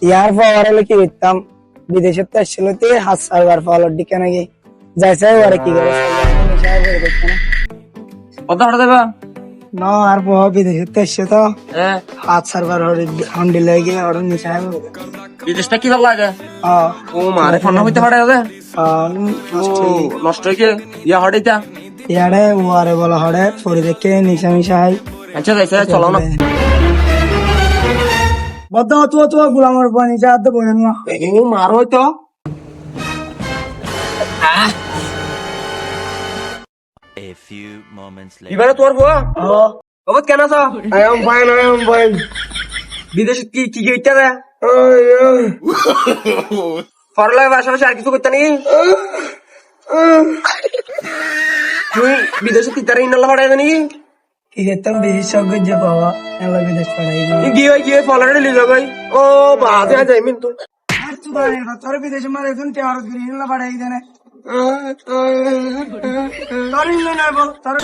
ইয়ার পাওয়ার হলে কি করতাম বিদেশের তো আসলে হাত সার্ভার পাওয়ার দিকে নাকি যাইছে ওরা কি করে কত হাটা দেবা না আর পাওয়া বিদেশের তো এসছে তো হাত সার্ভার হন্ডি লেগে ওরা নিশায় বিদেশটা কি ভালো লাগে হ্যাঁ ও মারে ফোন হইতে পারে নষ্ট হয়ে ইয়া হটাইতা ইয়ারে ওয়ারে বলা হরে পরে দেখে নিশা মিশা হয় আচ্ছা যাইছে চলো না বদ্ধ তো গুলামের পানি যা তো বলেন না ও মার হইতো A few moments later. এবারে তোর বুয়া বাবত কেন আছো I am fine. বিদেশে কি কি গইতা রে ফরলাই পাশাপাশি আর কিছু করতে নাকি তুই বিদেশে কি তারা ইনাল্লা হটাই নাকি কি করতাম বিশেষজ্ঞ যে পাওয়া এলা বিদেশ পাঠাই গিয়ে ফলারে লিলো গই ও বাজে যাই মিন তুই তোর বিদেশে মারে এখন টেয়ার গ্রিন লা পাঠাই দেনে তোর ইংল্যান্ড বল তোর